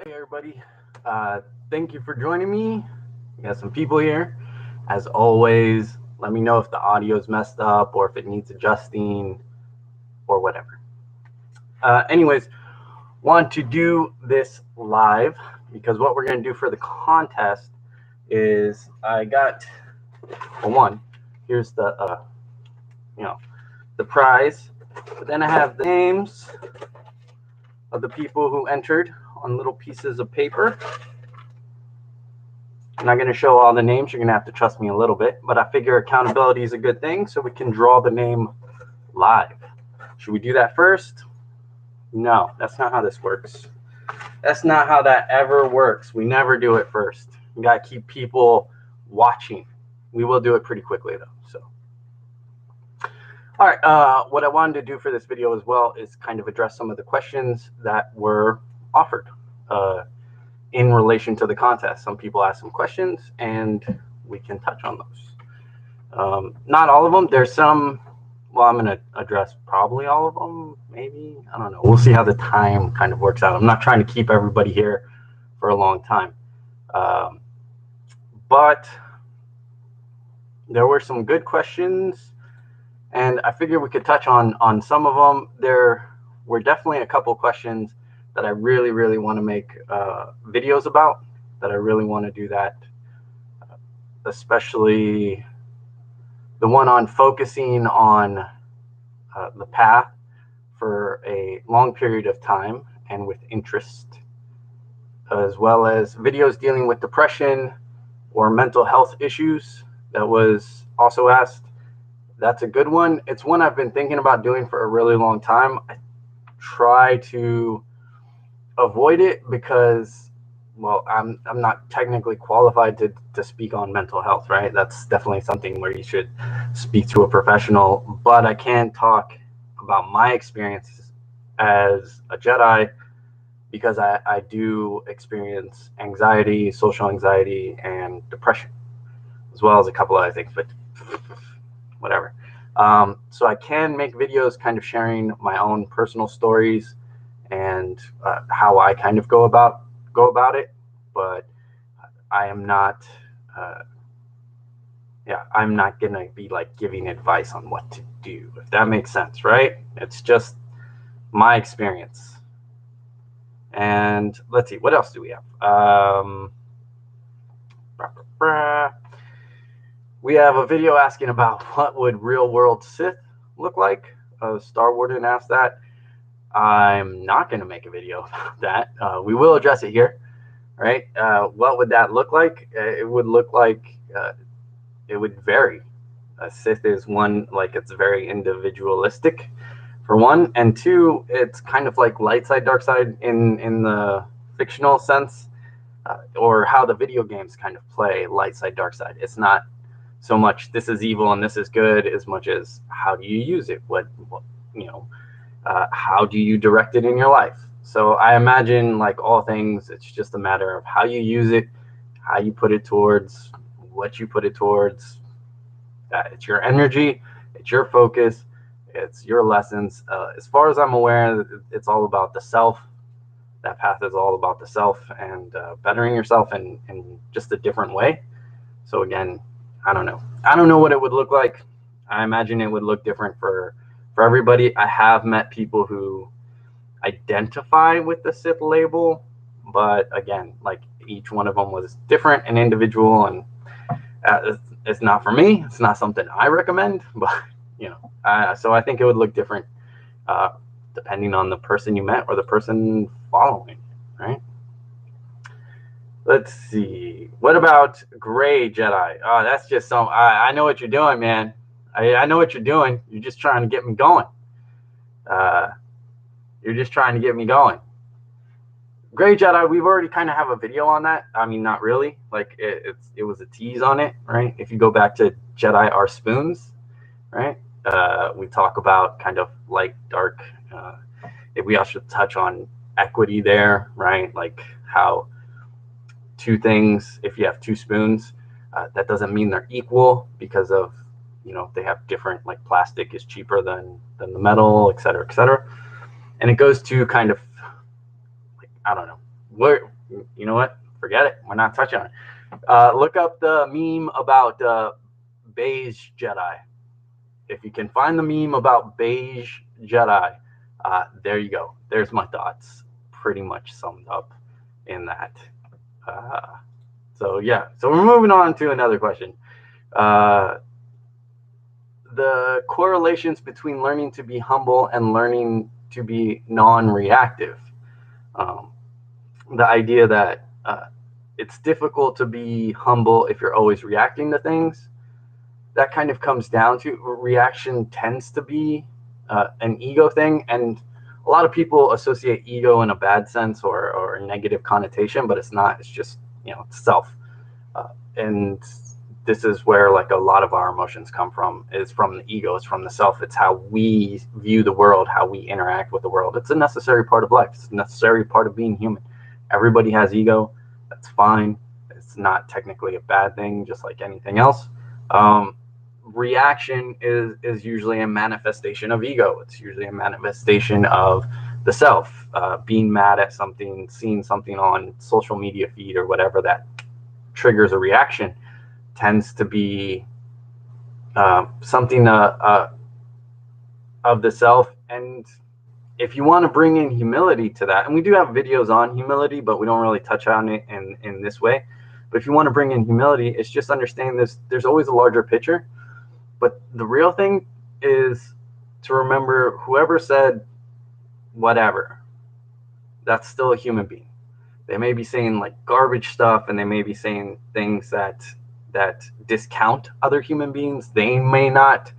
Hey everybody, thank you for joining me. We got some people here. As always, let me know if the audio is messed up or if it needs adjusting or whatever. Anyways, want to do this live because what we're going to do for the contest is I got, well, one, here's the prize, but then I have the names of the people who entered on little pieces of paper. I'm not going to show all the names. You're going to have to trust me a little bit, but I figure accountability is a good thing, so we can draw the name live. Should we do that first? No, that's not how this works. That's not how that ever works. We never do it first. We got to keep people watching. We will do it pretty quickly, though. So, all right, what I wanted to do for this video as well is kind of address some of the questions that were offered. In relation to the contest. Some people ask some questions and we can touch on those. Not all of them. There's some, well, I'm going to address probably all of them, maybe. I don't know. We'll see how the time kind of works out. I'm not trying to keep everybody here for a long time. But there were some good questions, and I figured we could touch on some of them. There were definitely a couple questions that I really want to make videos about, that I really want to do that, especially the one on focusing on the path for a long period of time and with interest, as well as videos dealing with depression or mental health issues. That was also asked. That's a good one. It's one I've been thinking about doing for a really long time. I try to avoid it because, well, I'm not technically qualified to speak on mental health, right? That's definitely something where you should speak to a professional, but I can talk about my experiences as a Jedi because I do experience anxiety, social anxiety, and depression, as well as a couple other things, but whatever. So I can make videos kind of sharing my own personal stories and how I kind of go about it, but I am not. I'm not gonna be like giving advice on what to do, if that makes sense, right? It's just my experience. And let's see, what else do we have? We have a video asking about what would real world Sith look like. Star Warden asked that. I'm not going to make a video about that. We will address it here, right? What would that look like? It would look like it would vary. Sith is one, like it's very individualistic, for one, and two, it's kind of like light side, dark side in the fictional sense, or how the video games kind of play light side, dark side. It's not so much this is evil and this is good, as much as how do you use it? What how do you direct it in your life? So I imagine, like all things, it's just a matter of how you use it, how you put it towards, what you put it towards. It's your energy, it's your focus, it's your lessons. As far as I'm aware, it's all about the self. That path is all about the self and bettering yourself in just a different way. So again, I don't know. I don't know what it would look like. I imagine it would look different for everybody. I have met people who identify with the Sith label, but again, like each one of them was different and individual, and it's not for me. It's not something I recommend, but so I think it would look different depending on the person you met or the person following, right? Let's see. What about Gray Jedi? Oh, that's just some. I know what you're doing, man. I know what you're doing. You're just trying to get me going. You're just trying to get me going. Gray Jedi, we've already kind of have a video on that. I mean, not really. Like it was a tease on it, right? If you go back to Jedi Are Spoons, right? We talk about kind of light, dark. If we also touch on equity there, right? Like how two things, if you have two spoons, that doesn't mean they're equal because of, they have different, like plastic is cheaper than the metal, et cetera, et cetera. And it goes to kind of, like, I don't know, You know what? Forget it. We're not touching on it. Look up the meme about beige Jedi. If you can find the meme about beige Jedi, there you go. There's my thoughts, pretty much summed up in that. So yeah, so we're moving on to another question. The correlations between learning to be humble and learning to be non-reactive. The idea that it's difficult to be humble if you're always reacting to things. That kind of comes down to reaction tends to be an ego thing, and a lot of people associate ego in a bad sense or a negative connotation, but it's not. It's just, it's self, and this is where like a lot of our emotions come from. Is from the ego. It's from the self. It's how we view the world, how we interact with the world. It's a necessary part of life. It's a necessary part of being human. Everybody has ego. That's fine. It's not technically a bad thing, just like anything else. Reaction is usually a manifestation of ego. It's usually a manifestation of the self, being mad at something, seeing something on social media feed or whatever that triggers a reaction tends to be something of the self. And if you want to bring in humility to that, and we do have videos on humility, but we don't really touch on it in this way. But if you want to bring in humility, it's just understanding this. There's always a larger picture. But the real thing is to remember whoever said whatever, that's still a human being. They may be saying like garbage stuff, and they may be saying things that discount other human beings. They may not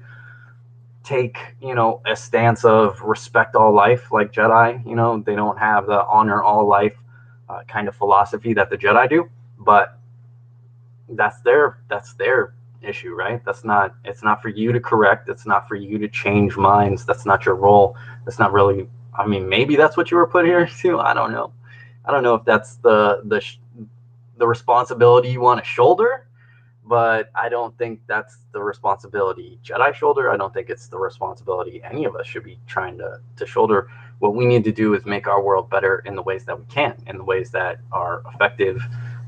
take, a stance of respect all life like Jedi. They don't have the honor all life kind of philosophy that the Jedi do, but that's their issue, right? It's not for you to correct. It's not for you to change minds. That's not your role. That's not really, I mean, maybe that's what you were put here to. I don't know if that's the responsibility you want to shoulder, but I don't think that's the responsibility Jedi shoulder. I don't think it's the responsibility any of us should be trying to shoulder. What we need to do is make our world better in the ways that we can, in the ways that are effective,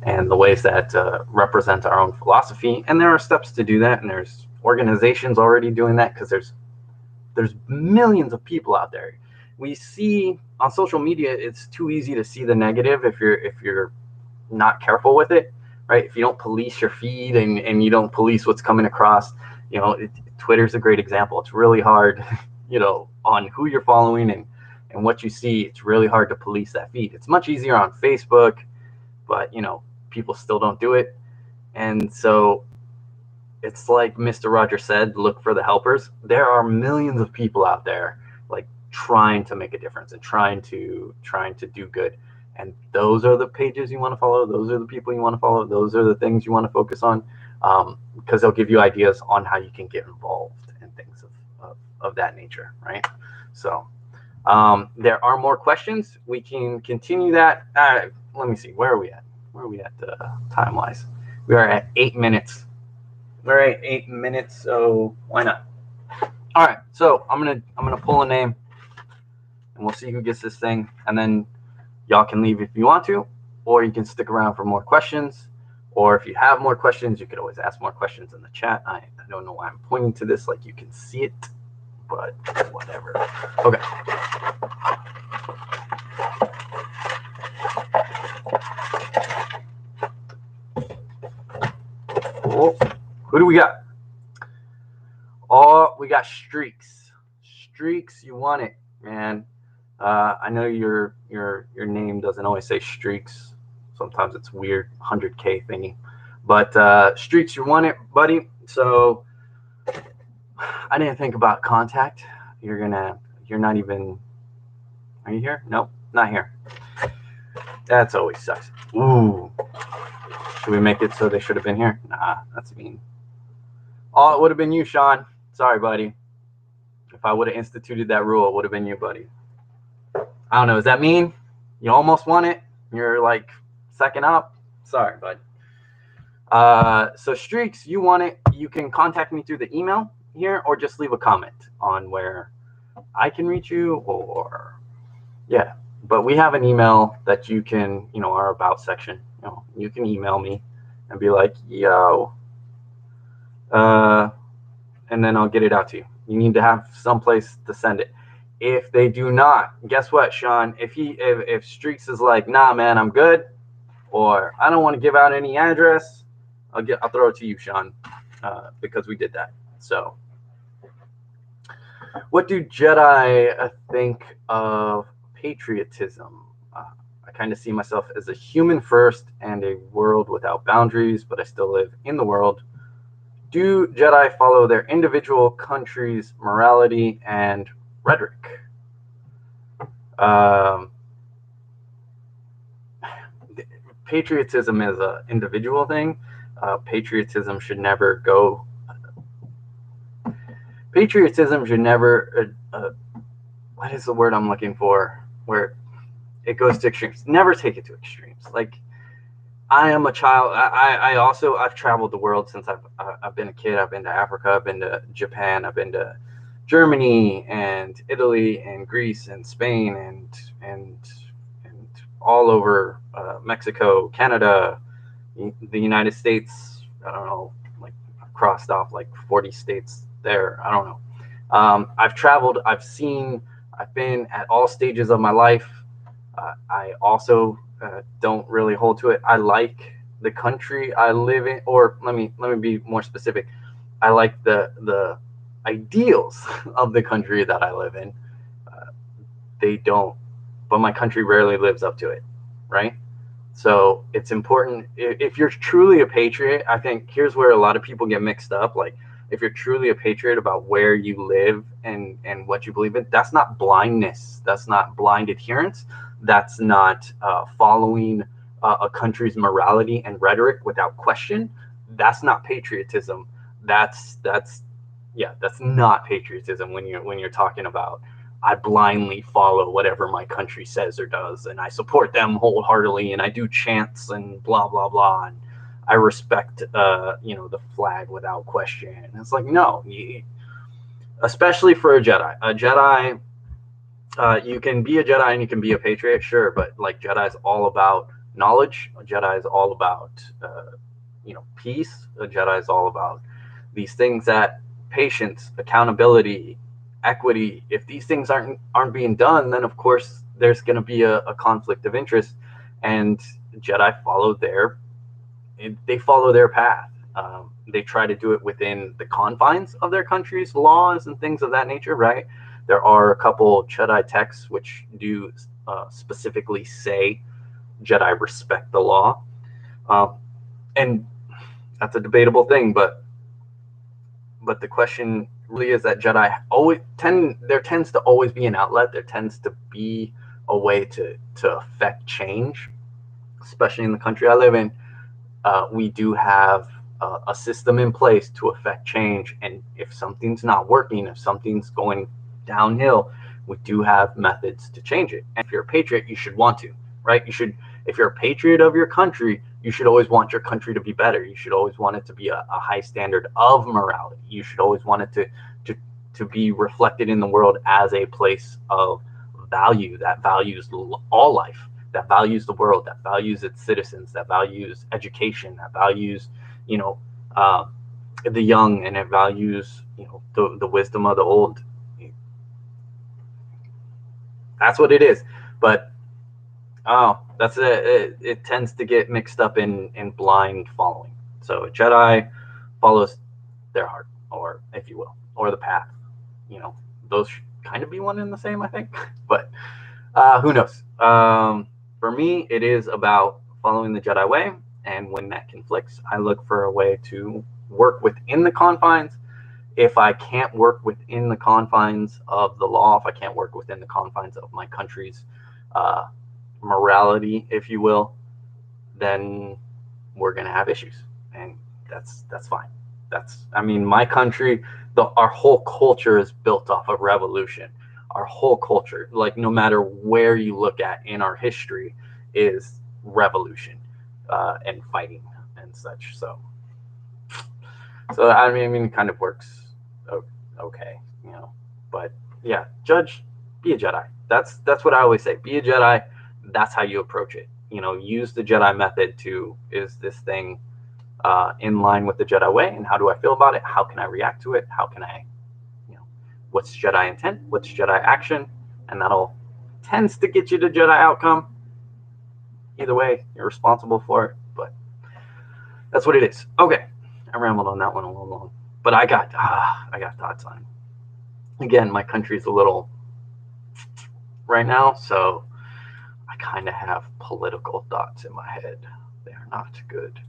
and the ways that represent our own philosophy. And there are steps to do that, and there's organizations already doing that, because there's millions of people out there. We see on social media, it's too easy to see the negative if you're not careful with it, right? If you don't police your feed and you don't police what's coming across, Twitter's a great example. It's really hard, on who you're following and what you see. It's really hard to police that feed. It's much easier on Facebook, but people still don't do it. And so it's like Mr. Rogers said, look for the helpers. There are millions of people out there like trying to make a difference and trying to do good. And those are the pages you want to follow. Those are the people you want to follow. Those are the things you want to focus on, because they'll give you ideas on how you can get involved in things of that nature, right? So there are more questions. We can continue that. Let me see. Where are we at? Time-wise? We are at 8 minutes. We're at 8 minutes, so why not? All right. So I'm gonna pull a name, and we'll see who gets this thing, and then y'all can leave if you want to, or you can stick around for more questions. Or if you have more questions, you could always ask more questions in the chat. I don't know why I'm pointing to this like you can see it, but whatever. Okay. Oh, who do we got? Oh, we got Streaks. Streaks, you want it, man. I know your name doesn't always say Streaks. Sometimes it's weird, 100K thingy. But Streaks, you want it, buddy. So I didn't think about contact. You're not even. Are you here? Nope, not here. That's always sucks. Ooh. Should we make it so they should have been here? Nah, that's mean. Oh, it would have been you, Sean. Sorry, buddy. If I would have instituted that rule, it would have been you, buddy. I don't know. Does that mean you almost won it? You're like second up? Sorry, bud. So Streaks, you want it. You can contact me through the email here, or just leave a comment on where I can reach you, or yeah, But we have an email that you can, our about section. You can email me and be like, yo, and then I'll get it out to you. You need to have someplace to send it. If they do not, guess what, Sean? If Streaks is like, nah, man, I'm good, or I don't want to give out any address, I'll throw it to you, Sean, because we did that. So, what do Jedi think of patriotism? I kind of see myself as a human first and a world without boundaries, but I still live in the world. Do Jedi follow their individual country's morality and rhetoric? Um, Patriotism is an individual thing. Patriotism should never go. Patriotism should never. What is the word I'm looking for? Where it goes to extremes. Never take it to extremes. Like, I am a child. I've traveled the world since I've been a kid. I've been to Africa. I've been to Japan. I've been to Germany and Italy and Greece and Spain and all over Mexico, Canada, the United States. I don't know, like I've crossed off like 40 states there. I don't know. I've traveled. I've seen. I've been at all stages of my life. I also don't really hold to it. I like the country I live in, or let me be more specific. I like the ideals of the country that I live in. They don't, but my country rarely lives up to it, right? So it's important if you're truly a patriot. I think here's where a lot of people get mixed up. Like, if you're truly a patriot about where you live and what you believe in, that's not blindness. That's not blind adherence. That's not following a country's morality and rhetoric without question. That's not patriotism. That's not patriotism when you're talking about I blindly follow whatever my country says or does, and I support them wholeheartedly, and I do chants and blah blah blah, and I respect the flag without question. And it's like, no, especially for a Jedi. A Jedi, you can be a Jedi and you can be a patriot, sure, but like Jedi's all about knowledge. A Jedi is all about peace. A Jedi is all about these things that patience, accountability, equity. If these things aren't being done, then of course there's going to be a conflict of interest, and Jedi follow their path. They try to do it within the confines of their country's laws and things of that nature, right? There are a couple Jedi texts which do specifically say Jedi respect the law, and that's a debatable thing, but the question really is that Jedi there tends to always be an outlet. There tends to be a way to affect change, especially in the country I live in. We do have a system in place to affect change, and if something's not working, if something's going downhill, we do have methods to change it. And if you're a patriot, you should want to, right? If you're a patriot of your country, you should always want your country to be better. You should always want it to be a high standard of morality. You should always want it to be reflected in the world as a place of value that values all life, that values the world, that values its citizens, that values education, that values, the young, and it values, the wisdom of the old. That's what it is. But that's it. It tends to get mixed up in blind following. So a Jedi follows their heart, or if you will, or the path. Those should kind of be one and the same, I think. But who knows? For me, it is about following the Jedi way, and when that conflicts, I look for a way to work within the confines. If I can't work within the confines of the law, if I can't work within the confines of my country's morality, if you will, then we're going to have issues, and that's fine. My country, our whole culture is built off of revolution. Our whole culture, like, no matter where you look at in our history, is revolution and fighting and such. So it kind of works okay, but yeah, judge be a Jedi. That's what I always say. Be a Jedi. That's how you approach it. Use the Jedi method to, is this thing in line with the Jedi way, and how do I feel about it? How can I react to it? How can I, what's Jedi intent? What's Jedi action? And that'll tends to get you to Jedi outcome. Either way, you're responsible for it, but that's what it is. Okay, I rambled on that one a little long, but I got thoughts on it. Again, my country's a little right now, so I kind of have political thoughts in my head. They are not good.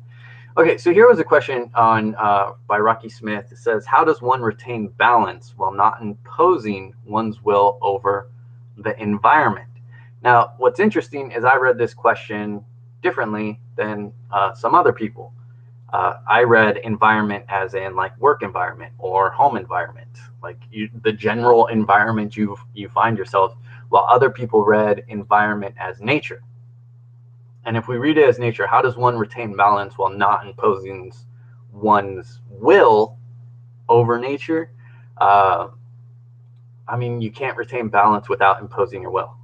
Okay, so here was a question on by Rocky Smith. It says, how does one retain balance while not imposing one's will over the environment? Now, what's interesting is I read this question differently than some other people. I read environment as in like work environment or home environment, like the general environment you find yourself, while other people read environment as nature. And if we read it as nature, how does one retain balance while not imposing one's will over nature? I mean, you can't retain balance without imposing your will.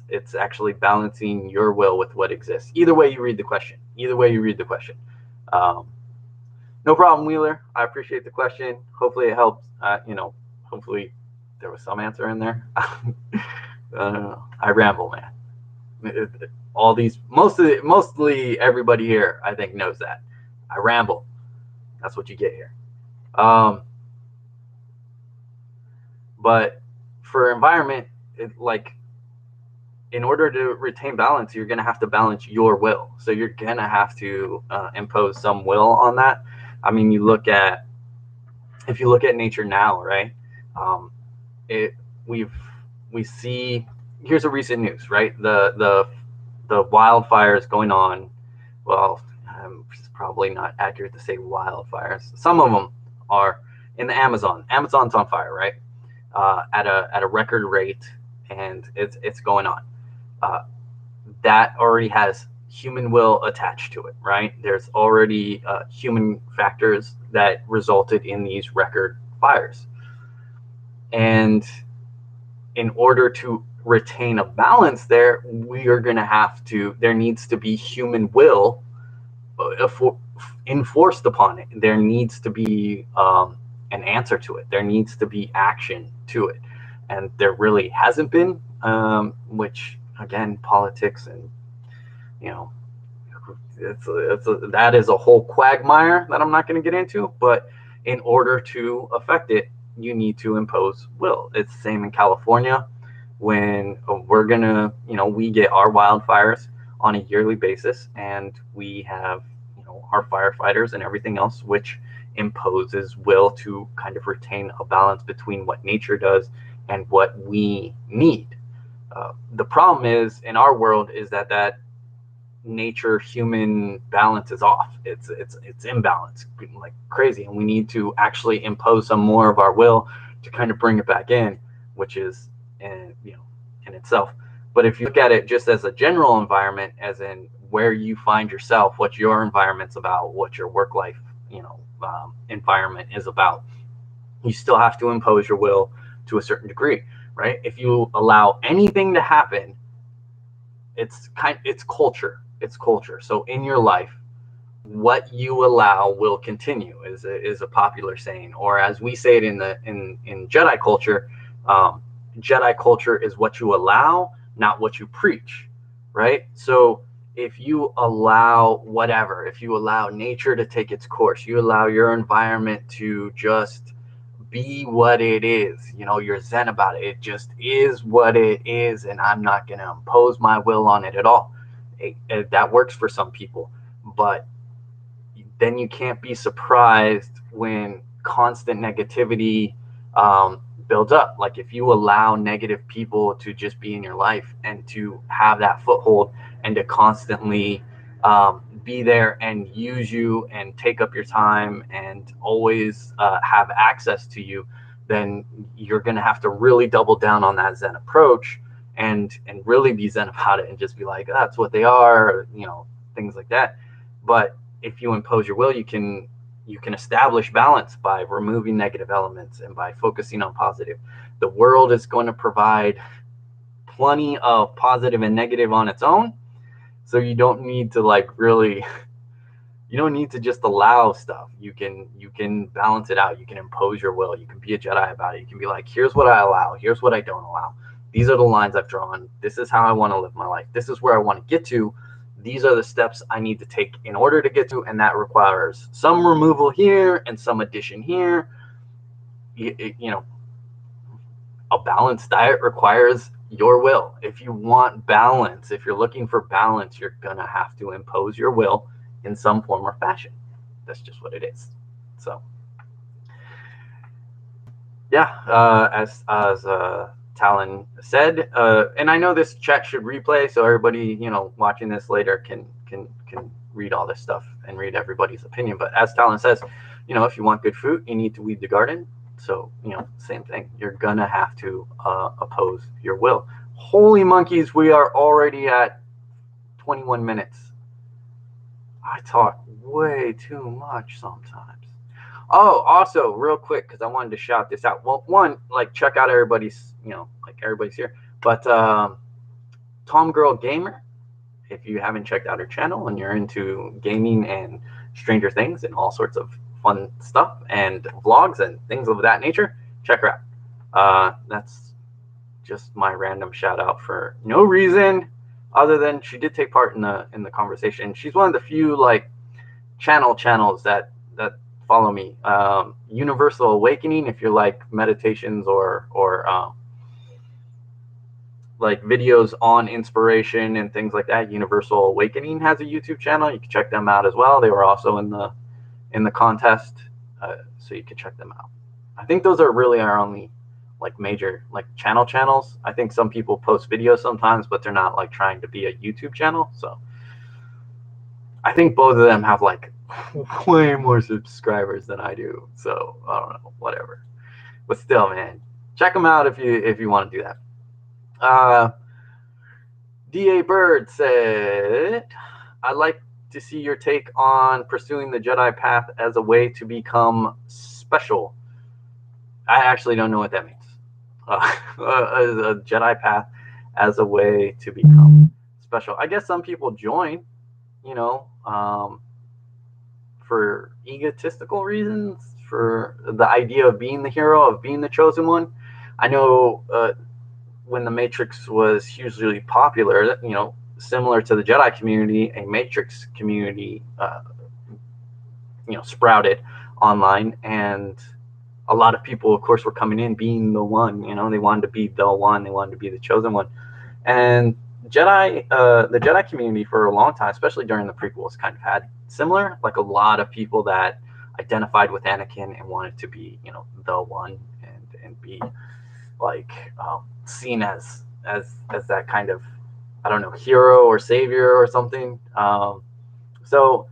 It's actually balancing your will with what exists. Either way you read the question. No problem, Wheeler. I appreciate the question. Hopefully it helps. Hopefully there was some answer in there. I ramble, man. All these, mostly everybody here, I think, knows that. I ramble. That's what you get here. But for environment, in order to retain balance, you're going to have to balance your will. So you're going to have to impose some will on that. I mean, if you look at nature now, right? We see, here's a recent news, right? The wildfires going on. Well, it's probably not accurate to say wildfires. Some of them are in the Amazon. Amazon's on fire, right? At a record rate, and it's going on. That already has human will attached to it, right? There's already human factors that resulted in these record fires. And in order to retain a balance there, we are going to have to, there needs to be human will enforced upon it. There needs to be an answer to it. There needs to be action to it. And there really hasn't been, which, again, politics and, that is a whole quagmire that I'm not going to get into. But in order to affect it, you need to impose will. It's the same in California. When we're gonna, we get our wildfires on a yearly basis, and we have, our firefighters and everything else, which imposes will to kind of retain a balance between what nature does and what we need. The problem is in our world is that nature human balance is off. It's imbalanced like crazy, and we need to actually impose some more of our will to kind of bring it back in, which is in itself. But if you look at it just as a general environment, as in where you find yourself, what your environment's about, what your work life environment is about, you still have to impose your will to a certain degree, right? If you allow anything to happen, it's culture. It's culture. So in your life, what you allow will continue is a popular saying, or as we say it in Jedi culture, Jedi culture is what you allow, not what you preach, right? So if you allow whatever, if you allow nature to take its course, you allow your environment to just be what it is, you're zen about it. It just is what it is, and I'm not going to impose my will on it at all. That works for some people, but then you can't be surprised when constant negativity builds up. Like if you allow negative people to just be in your life and to have that foothold and to constantly be there and use you and take up your time and always have access to you, then you're going to have to really double down on that Zen approach and really be Zen about it and just be like, that's what they are, things like that. But if you impose your will, you can establish balance by removing negative elements and by focusing on positive. The world is going to provide plenty of positive and negative on its own. So you don't need to like really, you don't need to just allow stuff. You can balance it out. You can impose your will. You can be a Jedi about it. You can be like, here's what I allow. Here's what I don't allow. These are the lines I've drawn. This is how I want to live my life. This is where I want to get to. These are the steps I need to take in order to get to, and that requires some removal here and some addition here. You know, a balanced diet requires your will. If you want balance, if you're looking for balance, you're gonna have to impose your will in some form or fashion. That's just what it is. So, yeah, as Talon said, and I know this chat should replay, so everybody watching this later can read all this stuff and read everybody's opinion. But as Talon says, if you want good fruit, you need to weed the garden. So, same thing. You're gonna have to oppose your will. Holy monkeys, we are already at 21 minutes. I talk way too much sometimes. Oh, also, real quick, because I wanted to shout this out. Well, one, like, check out everybody's, like, everybody's here. But Tom Girl Gamer, if you haven't checked out her channel and you're into gaming and Stranger Things and all sorts of fun stuff and vlogs and things of that nature, check her out. That's just my random shout out for no reason other than she did take part in the conversation. She's one of the few like channels that follow me. Universal Awakening, if you like meditations or like videos on inspiration and things like that, Universal Awakening has a YouTube channel. You can check them out as well. They were also in the contest, so you can check them out. I think those are really our only like major like channels. I think some people post videos sometimes, but they're not like trying to be a YouTube channel. So I think both of them have like way more subscribers than I do. So I don't know, whatever. But still, man, check them out if you want to do that. D.A. Bird said, I'd like to see your take on pursuing the Jedi path as a way to become special. I actually don't know what that means. A Jedi path as a way to become special. I guess some people join, for egotistical reasons, for the idea of being the hero, of being the chosen one. I know when the Matrix was hugely popular, similar to the Jedi community, a Matrix community, sprouted online, and a lot of people, of course, were coming in being the one. They wanted to be the one. They wanted to be the chosen one, and the Jedi community for a long time, especially during the prequels, kind of had similar, like a lot of people that identified with Anakin and wanted to be, the one and be like seen as that kind of, I don't know, hero or savior or something. So,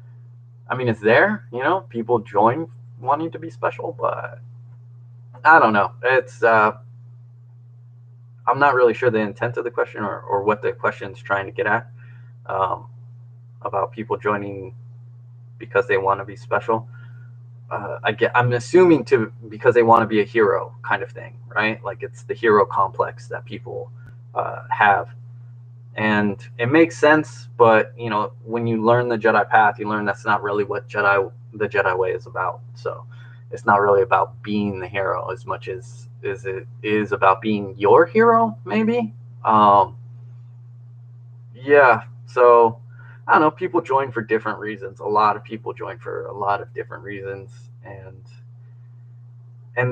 I mean, it's there, people join wanting to be special, but I don't know. It's I'm not really sure the intent of the question or what the question's trying to get at, about people joining because they want to be special. I'm assuming because they want to be a hero kind of thing, right? Like it's the hero complex that people have. And it makes sense, but when you learn the Jedi path, you learn that's not really what the Jedi way is about. So it's not really about being the hero as much as it is about being your hero, maybe. Yeah. So I don't know. People join for different reasons. A lot of people join for a lot of different reasons, and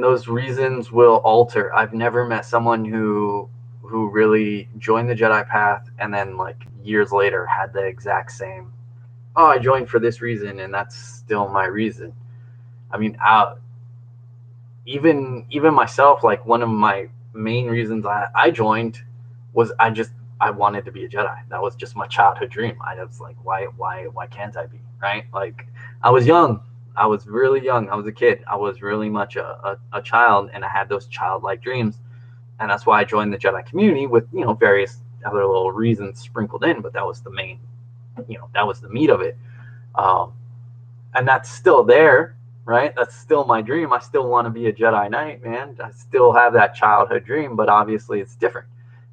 those reasons will alter. I've never met someone who really joined the Jedi path and then like years later had the exact same, oh, I joined for this reason and that's still my reason. I mean, even myself, like one of my main reasons I joined was I wanted to be a Jedi. That was just my childhood dream. I was like, why can't I be, right? Like I was young. I was really young. I was a kid. I was really much a child, and I had those childlike dreams. And that's why I joined the Jedi community with, various other little reasons sprinkled in, but that was the main, that was the meat of it. And that's still there, right? That's still my dream. I still want to be a Jedi Knight, man. I still have that childhood dream, but obviously it's different.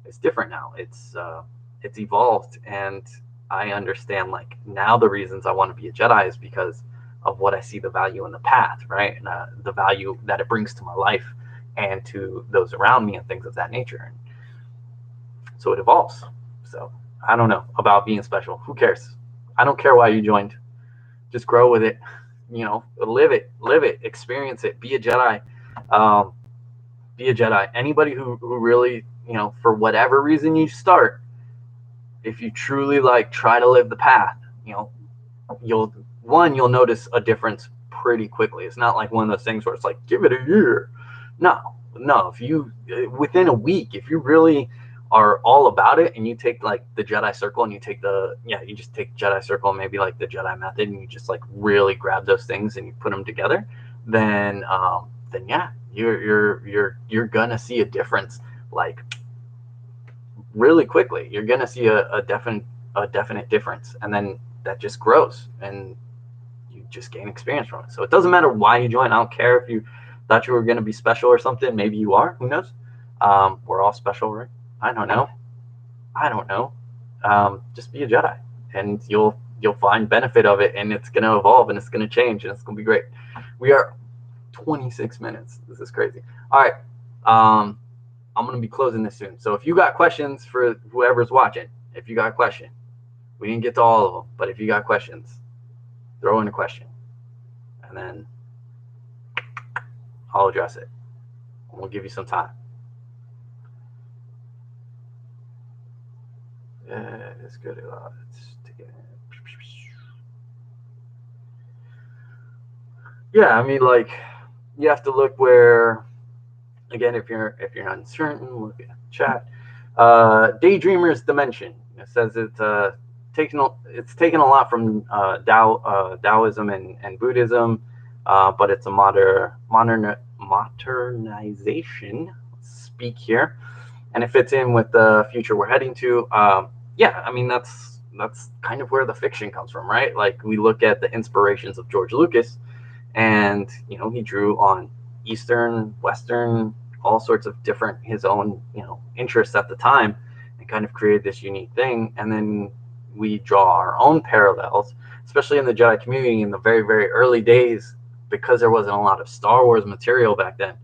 it's different now. It's evolved, and I understand like now the reasons I want to be a Jedi is because of what I see the value in the path, right? And the value that it brings to my life and to those around me and things of that nature. And so it evolves. So I don't know about being special. Who cares? I don't care why you joined. Just grow with it. Live it, experience it. Be a Jedi. Um, be a Jedi. Anybody who really, for whatever reason you start, if you truly like try to live the path, you'll notice a difference pretty quickly. It's not like one of those things where it's like, give it a year. No. If you, within a week, if you really are all about it and you take like the Jedi circle and you just take Jedi circle and maybe like the Jedi method and you just like really grab those things and you put them together, then yeah, you're gonna see a difference like really quickly. You're gonna see a definite difference, and then that just grows and you just gain experience from it. So it doesn't matter why you join. I don't care if you thought you were going to be special or something. Maybe you are. Who knows? We're all special, right? I don't know. Just be a Jedi, and you'll find benefit of it, and it's going to evolve, and it's going to change, and it's going to be great. We are 26 minutes. This is crazy. All right. I'm going to be closing this soon. So if you got questions for whoever's watching, if you got a question, we didn't get to all of them, but if you got questions, throw in a question, and then I'll address it. And we'll give you some time. It's good. Let's take it. Yeah, I mean, like, you have to look where, again, if you're uncertain, look at chat. Daydreamer's Dimension. It says it's taken a lot from Taoism and Buddhism, but it's a modernization. Speak here, and it fits in with the future we're heading to. Yeah, I mean that's kind of where the fiction comes from, right? Like we look at the inspirations of George Lucas, and he drew on Eastern, Western, all sorts of different his own interests at the time, and kind of created this unique thing. And then we draw our own parallels, especially in the Jedi community in the very, very early days, because there wasn't a lot of Star Wars material back then.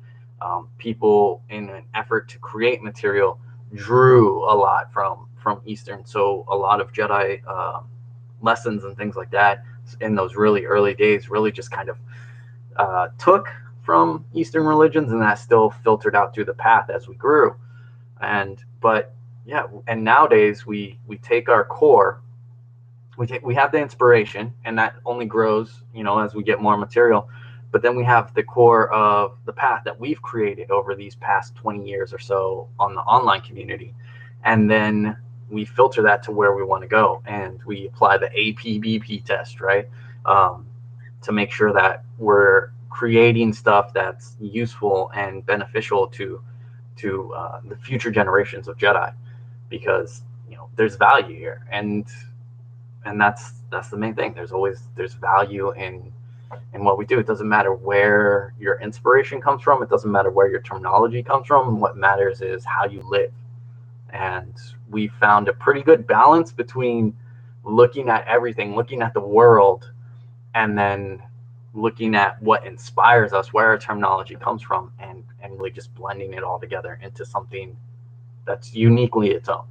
People, in an effort to create material, drew a lot from Eastern. So a lot of Jedi lessons and things like that in those really early days really just kind of took from Eastern religions, and that still filtered out through the path as we grew. But nowadays we take our core, we have the inspiration, and that only grows as we get more material. But then we have the core of the path that we've created over these past 20 years or so on the online community, and then we filter that to where we want to go, and we apply the APBP test, right, to make sure that we're creating stuff that's useful and beneficial to the future generations of Jedi, because there's value here, and that's the main thing. There's value in what we do. It doesn't matter where your inspiration comes from. It doesn't matter where your terminology comes from. What matters is how you live. And we found a pretty good balance between looking at everything, looking at the world, and then looking at what inspires us, where our terminology comes from, and really just blending it all together into something that's uniquely its own.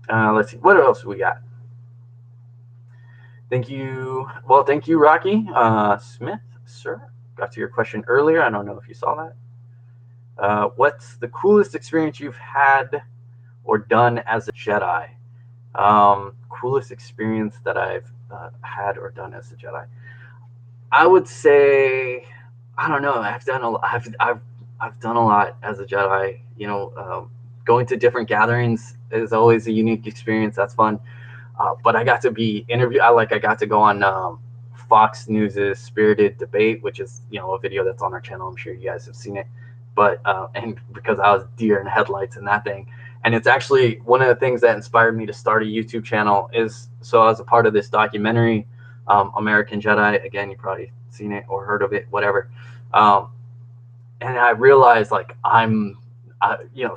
Let's see, what else we got? Thank you, Rocky Smith, sir. Got to your question earlier. I don't know if you saw that. What's the coolest experience you've had or done as a Jedi? Coolest experience that I've had or done as a Jedi. I would say, I don't know. I've done a lot as a Jedi. Going to different gatherings is always a unique experience. That's fun. But I got to be interviewed. I got to go on Fox News's Spirited Debate, which is a video that's on our channel. I'm sure you guys have seen it. But and because I was deer in headlights in that thing, and it's actually one of the things that inspired me to start a YouTube channel. Is so I was a part of this documentary, American Jedi. Again, you've probably seen it or heard of it, whatever. And I realized like I'm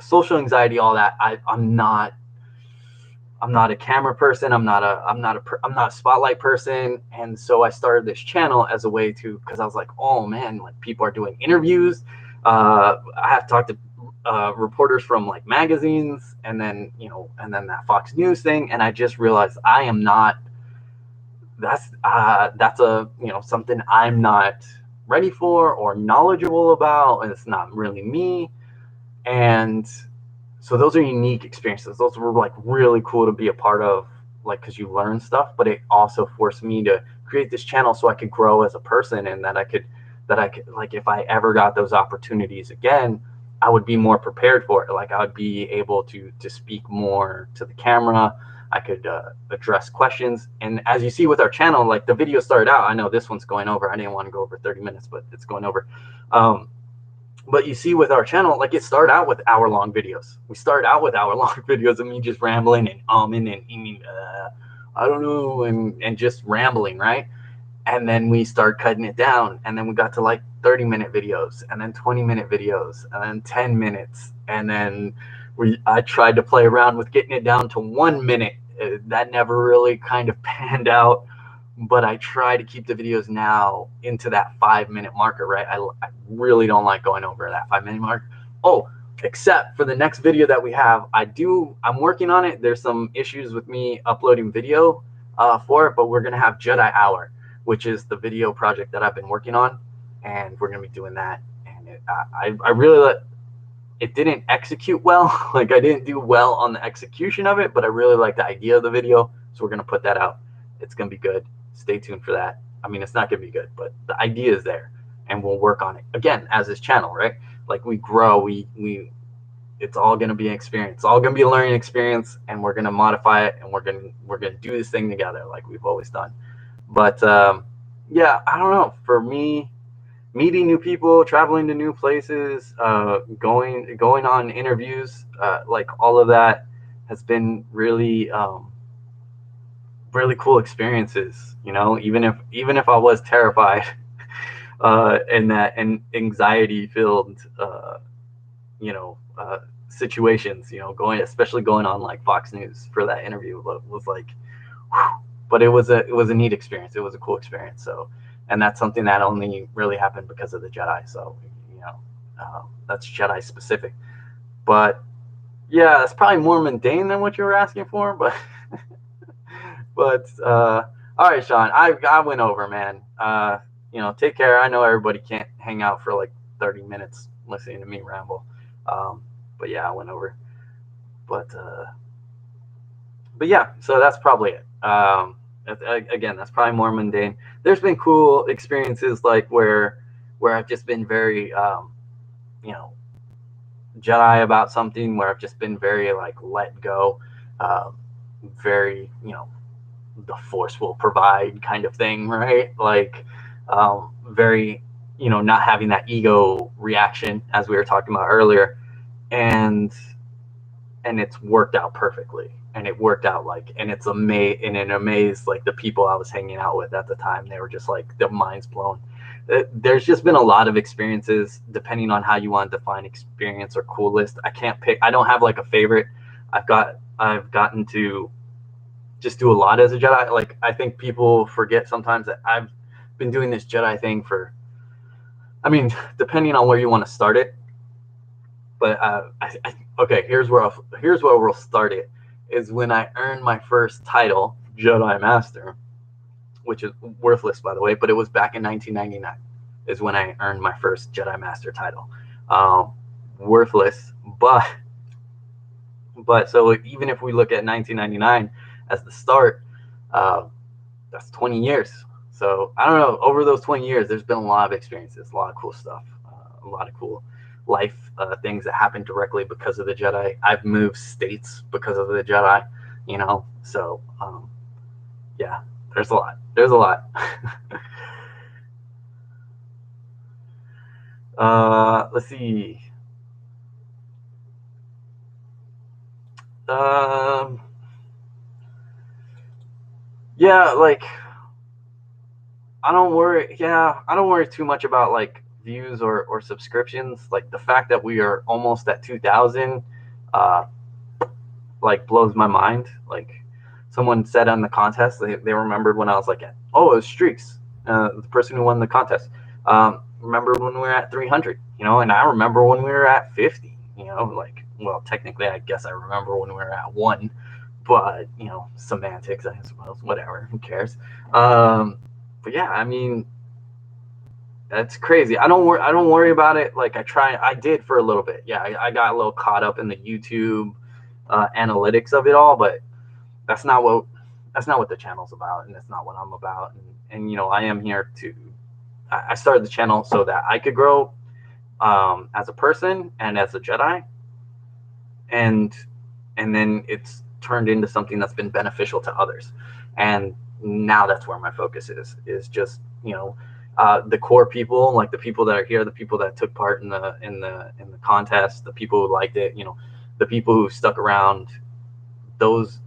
social anxiety, all that. I'm not a camera person. I'm not a spotlight person. And so I started this channel as a way to, because I was like, oh man, like people are doing interviews. I have talked to reporters from like magazines, and then that Fox News thing, and I just realized I am not. That's a something I'm not ready for or knowledgeable about, and it's not really me. And so those are unique experiences. Those were like really cool to be a part of, like, because you learn stuff, but it also forced me to create this channel so I could grow as a person, and that I could like, if I ever got those opportunities again, I would be more prepared for it. Like I would be able to speak more to the camera. I could address questions. And as you see with our channel, like the video started out, I know this one's going over. I didn't want to go over 30 minutes, but it's going over. But you see with our channel, like it started out with hour-long videos. We started out with hour-long videos of me just rambling and I don't know, and just rambling, right? And then we start cutting it down, and then we got to like 30-minute videos, and then 20-minute videos, and then 10 minutes, and then I tried to play around with getting it down to 1 minute. That never really kind of panned out, but I try to keep the videos now into that 5-minute marker, right? I really don't like going over that 5-minute mark. Oh, except for the next video that we have, I'm working on it. There's some issues with me uploading video for it, but we're gonna have Jedi Hour, which is the video project that I've been working on, and we're gonna be doing that. And I really it didn't execute well. Like I didn't do well on the execution of it, but I really like the idea of the video, so we're gonna put that out. It's gonna be good. Stay tuned for that. I mean, it's not gonna be good, but the idea is there, and we'll work on it again as this channel, right? Like we grow, it's all gonna be an experience. It's all gonna be a learning experience, and we're gonna modify it, and we're gonna do this thing together like we've always done. But yeah, I don't know. For me, meeting new people, traveling to new places, going on interviews, like all of that has been really really cool experiences. Even if I was terrified and anxiety filled situations, especially going on like Fox News for that interview was like, whew. But it was a neat experience. It was a cool experience. So, and that's something that only really happened because of the Jedi. So, that's Jedi specific. But yeah, that's probably more mundane than what you were asking for. But all right, Sean, I went over, man. Take care. I know everybody can't hang out for like 30 minutes listening to me ramble. But yeah, I went over. But yeah, so that's probably it. Again, that's probably more mundane. There's been cool experiences like where I've just been very Jedi about something, where I've just been very like let go, very the Force will provide kind of thing, right? Like very not having that ego reaction as we were talking about earlier, and it's worked out perfectly. And it worked out and it amazed like the people I was hanging out with at the time. They were just like, their minds blown. There's just been a lot of experiences, depending on how you want to define experience or coolest. I can't pick. I don't have like a favorite. I've gotten to just do a lot as a Jedi. Like I think people forget sometimes that I've been doing this Jedi thing for, I mean, depending on where you want to start it. But okay, here's where we'll start it. Is when I earned my first title, Jedi Master, which is worthless, by the way, but it was back in 1999. Is when I earned my first Jedi Master title. Worthless, but so even if we look at 1999 as the start, that's 20 years. So I don't know. Over those 20 years, there's been a lot of experiences, a lot of cool stuff, a lot of cool life things that happened directly because of the Jedi. I've moved states because of the Jedi, so yeah, there's a lot. Let's see. Yeah, like I don't worry too much about like views or subscriptions, like the fact that we are almost at 2,000, uh, like blows my mind. Like someone said on the contest, they remembered when I was like, oh, it was streaks. The person who won the contest remember when we were at 300, and I remember when we were at 50. Like, well, technically, I guess I remember when we were at 1, but semantics, I suppose. Whatever, who cares? But yeah, I mean, that's crazy. I don't worry about it. Like I did for a little bit. Yeah, I got a little caught up in the YouTube analytics of it all, but that's not what the channel's about, and that's not what I'm about. And I am here to. I started the channel so that I could grow as a person and as a Jedi, and then it's turned into something that's been beneficial to others. And now that's where my focus is just the core people, like the people that are here, the people that took part in the contest, the people who liked it, the people who stuck around, those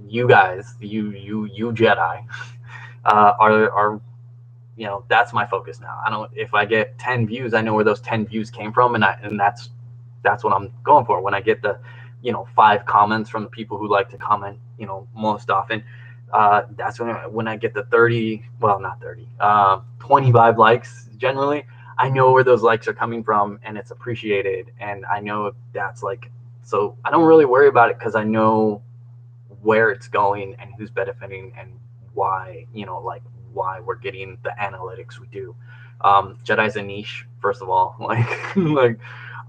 you guys, you Jedi, are that's my focus now. I don't, if I get 10 views, I know where those 10 views came from, and that's what I'm going for. When I get the 5 comments from the people who like to comment most often, that's when I get the 30, well, not 30, 25 likes generally. I know where those likes are coming from, and it's appreciated, and I know that's like, so I don't really worry about it because I know where it's going and who's benefiting and why, like why we're getting the analytics we do. Jedi's a niche, first of all. Like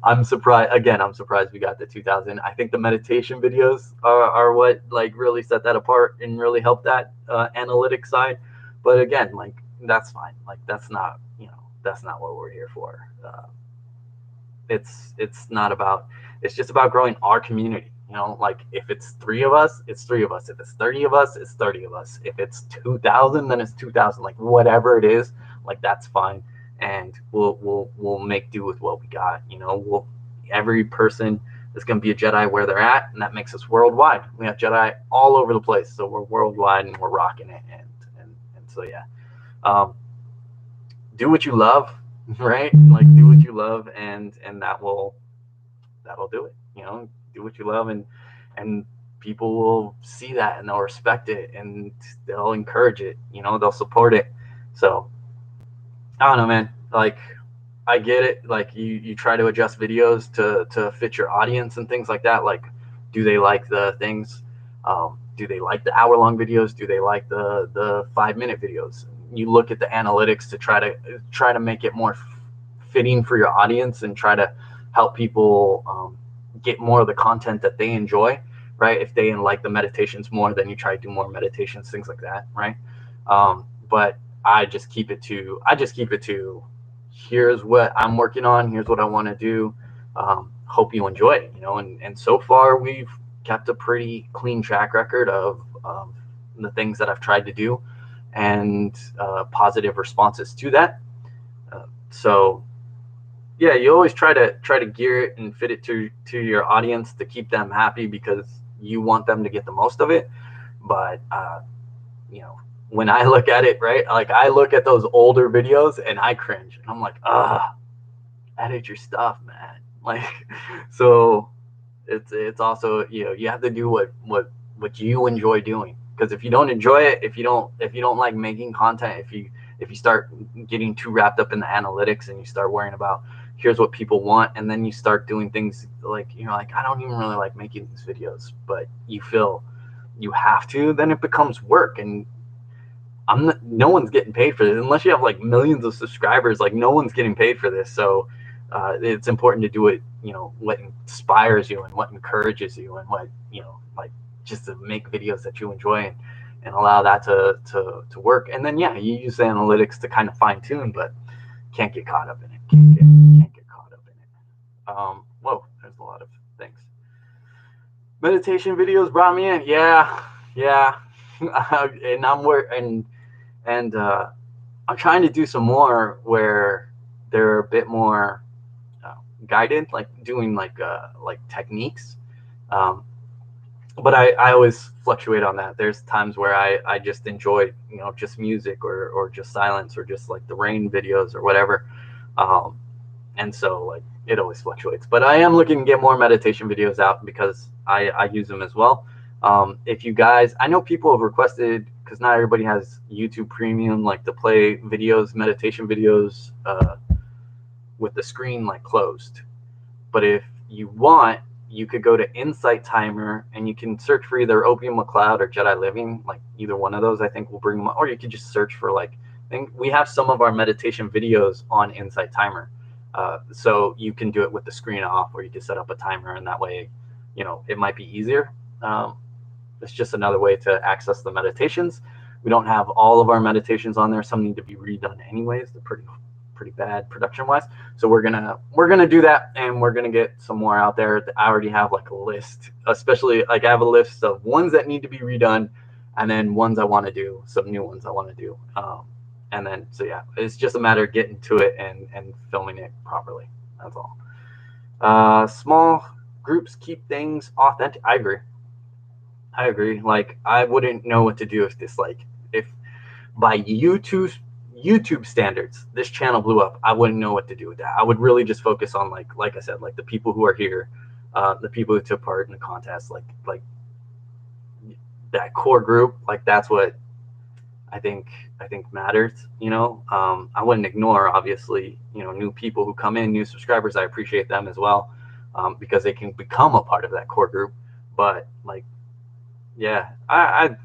I'm surprised. Again, I'm surprised we got the 2,000. I think the meditation videos are what like really set that apart and really helped that analytics side. But again, like that's fine. Like that's not what we're here for. It's not about. It's just about growing our community. Like if it's 3 of us, it's 3 of us. If it's 30 of us, it's 30 of us. If it's 2,000, then it's 2,000. Like whatever it is, like that's fine, and we'll make do with what we got. Every person is going to be a Jedi where they're at, and that makes us worldwide. We have Jedi all over the place, so we're worldwide and we're rocking it. And so yeah, do what you love, right? Like do what you love, and that'll do it. Do what you love, and people will see that and they'll respect it and they'll encourage it. They'll support it. So I don't know, man. Like I get it. Like you try to adjust videos to fit your audience and things like that. Like, do they like the things? Do they like the hour-long videos? Do they like the 5-minute videos? You look at the analytics to try to make it more fitting for your audience and try to help people get more of the content that they enjoy, right? If they like the meditations more, then you try to do more meditations, things like that, right? But I just keep it to here's what I'm working on, here's what I want to do. Hope you enjoy it, and so far we've kept a pretty clean track record of the things that I've tried to do and positive responses to that. So yeah, you always try to gear it and fit it to your audience to keep them happy because you want them to get the most of it. But when I look at it, right, like I look at those older videos and I cringe and I'm like, edit your stuff, man. Like, so it's also you have to do what you enjoy doing, because if you don't enjoy it, if you don't like making content, if you start getting too wrapped up in the analytics and you start worrying about here's what people want, and then you start doing things like like I don't even really like making these videos, but you feel you have to, then it becomes work, and no one's getting paid for this unless you have like millions of subscribers. Like no one's getting paid for this, so it's important to do it what inspires you and what encourages you and what like just to make videos that you enjoy and allow that to work. And then yeah, you use the analytics to kind of fine tune, but can't get caught up in it. Can't get caught up in it. Whoa, there's a lot of things. Meditation videos brought me in. Yeah. And I'm trying to do some more where they're a bit more guided, like doing like techniques. But I always fluctuate on that. There's times where I just enjoy just music or just silence or just like the rain videos or whatever. And so like it always fluctuates. But I am looking to get more meditation videos out because I use them as well. If you guys, I know people have requested, because not everybody has YouTube Premium, like to play videos, meditation videos with the screen like closed. But if you want, you could go to Insight Timer and you can search for either Opium McLeod or Jedi Living, like either one of those I think will bring them up. Or you could just search for like, I think we have some of our meditation videos on Insight Timer. So you can do it with the screen off, or you can set up a timer, and that way, you know, it might be easier. It's just another way to access the meditations. We don't have all of our meditations on there. Some need to be redone anyways. They're pretty bad production wise. So we're gonna do that, and we're gonna get some more out there. I already have like a list, especially like I have a list of ones that need to be redone, and then ones I want to do, some new ones I want to do. And then so yeah, it's just a matter of getting to it and filming it properly. That's all. Small groups keep things authentic. I agree. Like I wouldn't know what to do if by YouTube standards this channel blew up. I wouldn't know what to do with that. I would really just focus on like I said, like the people who are here, the people who took part in the contest, like that core group. Like that's what I think matters. You know, I wouldn't ignore obviously, you know, new people who come in, new subscribers. I appreciate them as well, because they can become a part of that core group. But like, yeah, I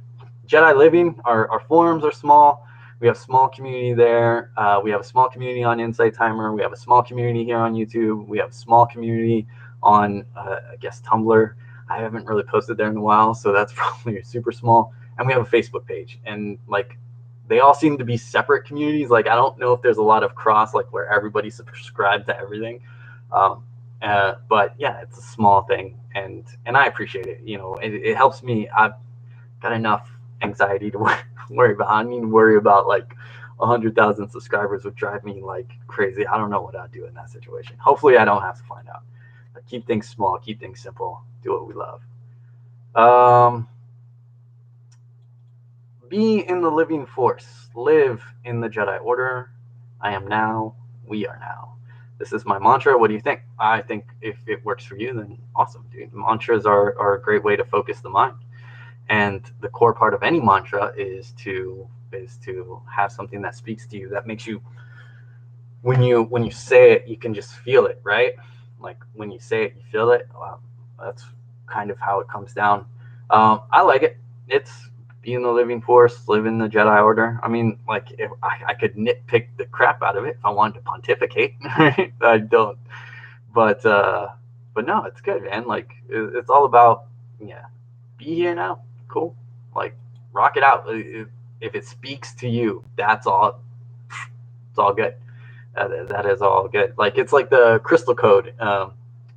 Jedi Living, our forums are small. We have a small community there. We have a small community on Insight Timer. We have a small community here on YouTube. We have a small community on, I guess, Tumblr. I haven't really posted there in a while, so that's probably super small. And we have a Facebook page. And like, they all seem to be separate communities. Like, I don't know if there's a lot of cross, like where everybody subscribed to everything. But yeah, it's a small thing, and I appreciate it. You know, it helps me. I've got enough anxiety to worry about. I need to worry about like 100,000 subscribers would drive me like crazy. I don't know what I'd do in that situation. Hopefully I don't have to find out. But keep things small, keep things simple, do what we love. Be in the living force, live in the Jedi Order. I am now, we are now. This is my mantra. What do you think? I think if it works for you, then awesome, dude. Mantras are a great way to focus the mind. And the core part of any mantra is to have something that speaks to you, that makes you, when you say it, you can just feel it, right? Like when you say it, you feel it. That's kind of how it comes down. I like it. It's be in the living force, live in the Jedi Order. I mean, like if I could nitpick the crap out of it if I wanted to pontificate. Right? I don't. But no, it's good, man. Like it's all about, yeah, be here now. Cool. Like rock it out. If it speaks to you, that's all. It's all good. That is all good. Like it's like the Crystal Code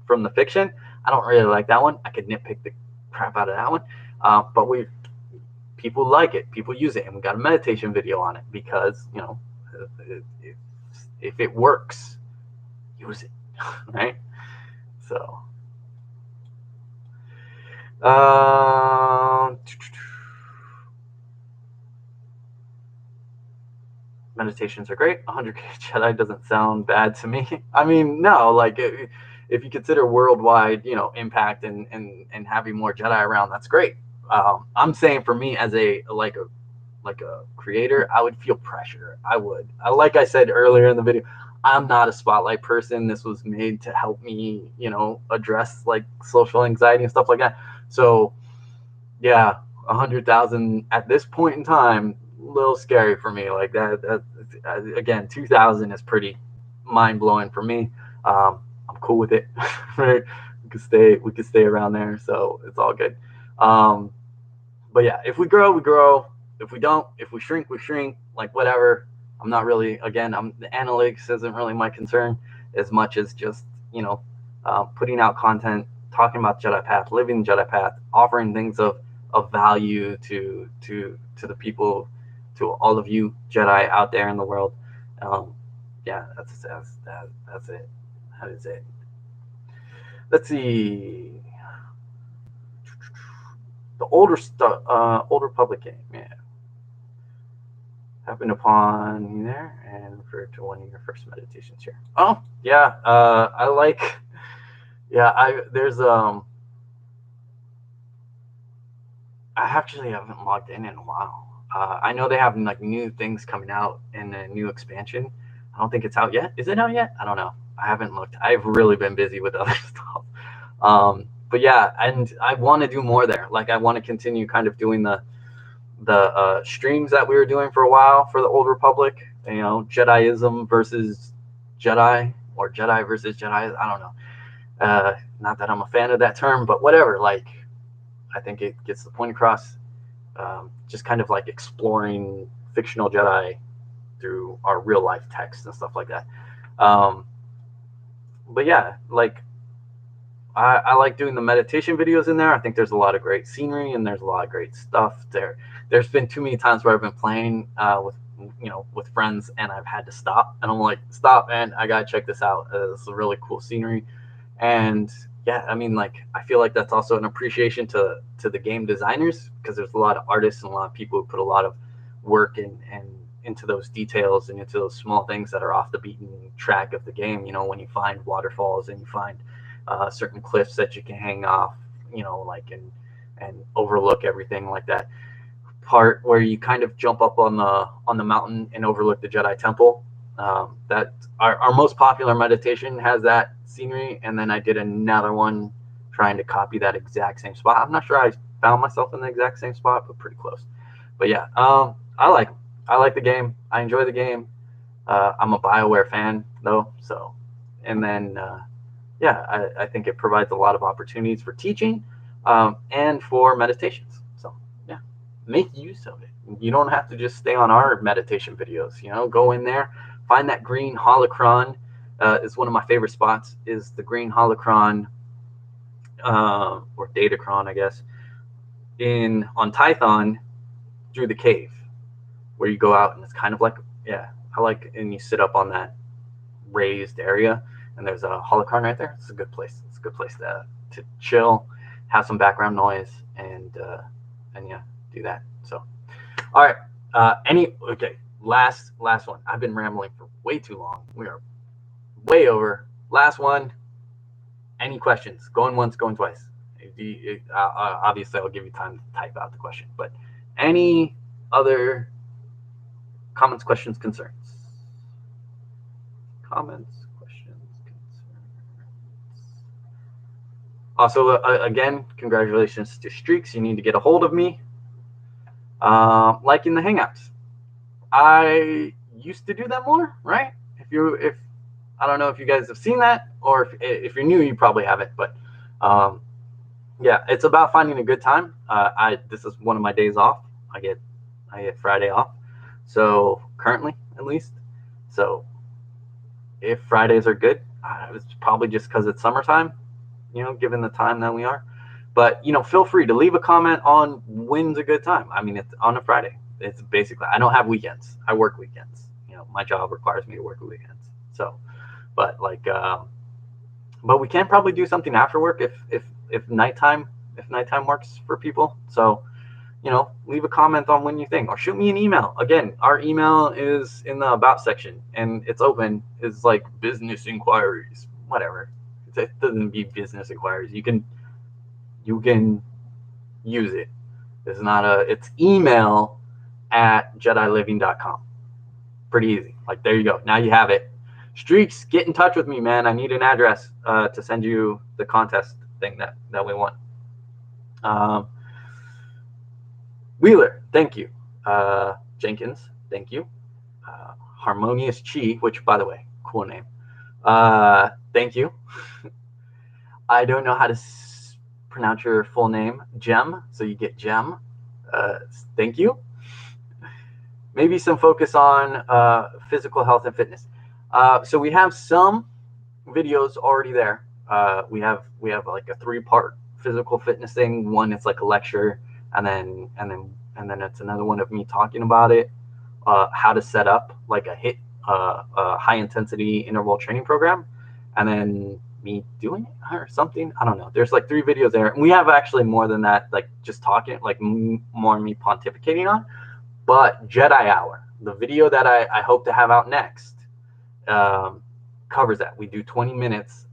from the fiction. I don't really like that one. I could nitpick the crap out of that one. But people like it. People use it, and we got a meditation video on it because, you know, if it works, use it, right? So. Meditations are great. 100K Jedi doesn't sound bad to me. I mean, no, like if you consider worldwide, you know, impact and having more Jedi around, that's great. I'm saying for me as a creator, I would feel pressure. I would. Like I said earlier in the video, I'm not a spotlight person. This was made to help me, you know, address like social anxiety and stuff like that. So yeah, 100,000 at this point in time, a little scary for me. Like that again, 2,000 is pretty mind blowing for me. I'm cool with it. Right? We could stay around there, so it's all good. But yeah, if we grow, we grow. If we don't, if we shrink, we shrink. Like whatever. I'm not really, again, the analytics isn't really my concern as much as just, you know, putting out content, talking about Jedi Path, living the Jedi Path, offering things of value to the people, to all of you Jedi out there in the world. Yeah, that's it. That is it. Let's see. The older stuff, older public game. Yeah. happened upon you there and referred to one of your first meditations here. Oh, yeah. I like, yeah, I actually haven't logged in a while. I know they have like new things coming out in a new expansion. I don't think it's out yet. Is it out yet? I don't know. I haven't looked. I've really been busy with other stuff. But yeah, and I want to do more there. Like I want to continue kind of doing the streams that we were doing for a while for the Old Republic. You know, Jediism versus Jedi or Jedi versus Jedi. I don't know. Not that I'm a fan of that term, but whatever. Like, I think it gets the point across. Just kind of like exploring fictional Jedi through our real life text and stuff like that. But yeah, like I like doing the meditation videos in there. I think there's a lot of great scenery and there's a lot of great stuff there. There's been too many times where I've been playing with friends and I've had to stop and I'm like, stop, man, I gotta check this out. It's a really cool scenery, and yeah, I mean, like I feel like that's also an appreciation to the game designers, because there's a lot of artists and a lot of people who put a lot of work and into those details and into those small things that are off the beaten track of the game. You know, when you find waterfalls and you find certain cliffs that you can hang off, you know, like and overlook everything like that. Part where you kind of jump up on the mountain and overlook the Jedi Temple. That our most popular meditation has that scenery, and then I did another one trying to copy that exact same spot. I'm not sure I found myself in the exact same spot, but pretty close. But yeah, I like the game. I enjoy the game. I'm a BioWare fan though, so and then yeah, I think it provides a lot of opportunities for teaching and for meditations. So yeah, make use of it. You don't have to just stay on our meditation videos. You know, go in there, find that green holocron. Is one of my favorite spots. Is the green holocron or datacron, I guess, on Tython through the cave, where you go out and it's kind of like, yeah, and you sit up on that raised area and there's a holocron right there. It's a good place. It's a good place to chill, have some background noise, and yeah, do that. So, all right. Okay. Last one. I've been rambling for way too long. We are way over. Last one. Any questions? Going once, going twice. Obviously, I'll give you time to type out the question. But any other comments, questions, concerns? Comments, questions, concerns. Also, again, congratulations to Streaks. You need to get a hold of me. Like in the Hangouts. I used to do that more, right? If I don't know if you guys have seen that, or if you're new, you probably haven't. But yeah, it's about finding a good time. This is one of my days off. I get Friday off. So currently, at least. So if Fridays are good, it's probably just because it's summertime, you know, given the time that we are. But, you know, feel free to leave a comment on when's a good time. I mean, it's on a Friday. It's basically, I don't have weekends. I work weekends. You know, my job requires me to work weekends. So, but like, but we can probably do something after work if nighttime works for people. So, you know, leave a comment on when you think, or shoot me an email. Again, our email is in the about section and it's open. It's like business inquiries, whatever. It doesn't be business inquiries. You can use it. It's email at jediliving.com. Pretty easy. Like, there you go. Now you have it. Streaks, get in touch with me, man. I need an address to send you the contest thing that we want. Wheeler, thank you. Jenkins, thank you. Harmonious Chi, which, by the way, cool name. Thank you. I don't know how to pronounce your full name. Gem, so you get Gem. Thank you. Maybe some focus on physical health and fitness. So we have some videos already there. We have like a 3-part physical fitness thing. One, it's like a lecture, and then it's another one of me talking about it, how to set up like a high intensity interval training program, and then me doing it or something. I don't know. There's like 3 videos there, and we have actually more than that, like just talking, like more me pontificating on. But Jedi Hour, the video that I hope to have out next covers that. We do 20 minutes,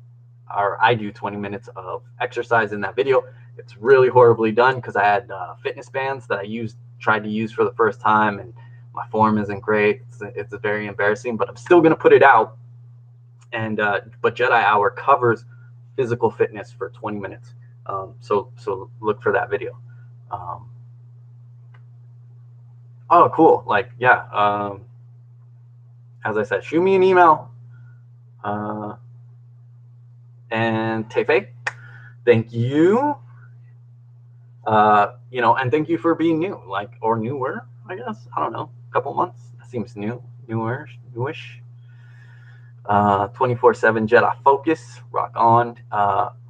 or I do 20 minutes of exercise in that video. It's really horribly done because I had fitness bands that I tried to use for the first time, and my form isn't great. It's very embarrassing, but I'm still going to put it out. And but Jedi Hour covers physical fitness for 20 minutes. So look for that video. Oh, cool. Like, yeah. As I said, shoot me an email. And Tefe, thank you. And thank you for being new, or newer, I guess. I don't know, a couple months. That seems newish. 24/7 Jedi Focus, rock on.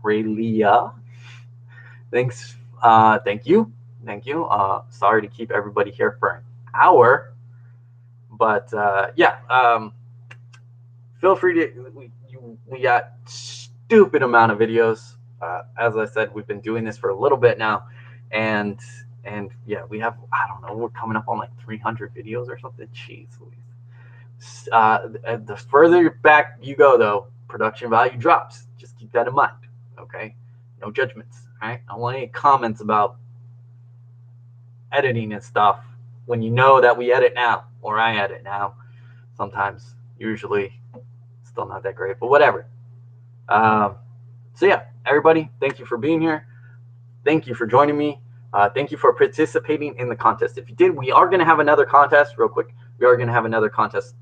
Raylia, thanks. Thank you. Sorry to keep everybody here for an hour, but feel free to. We got stupid amount of videos. As I said, we've been doing this for a little bit now, and yeah, we have, I don't know, we're coming up on like 300 videos or something. Jeez Louise. The further back you go, though, production value drops. Just keep that in mind. Okay, no judgments. All right, I don't want any comments about editing and stuff when you know that we edit now, or I edit now. Sometimes, usually, still not that great, but whatever. So yeah, everybody, thank you for being here. Thank you for joining me. Thank you for participating in the contest. If you did, we are going to have another contest real quick. We are going to have another contest,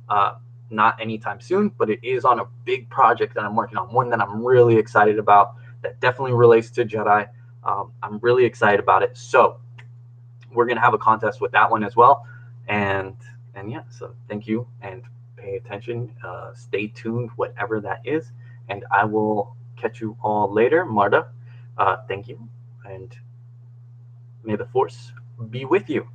not anytime soon, but it is on a big project that I'm working on, one that I'm really excited about, that definitely relates to Jedi. I'm really excited about it. So we're going to have a contest with that one as well. And yeah, so thank you, and pay attention. Stay tuned, whatever that is. And I will catch you all later. Marta, thank you. And may the Force be with you.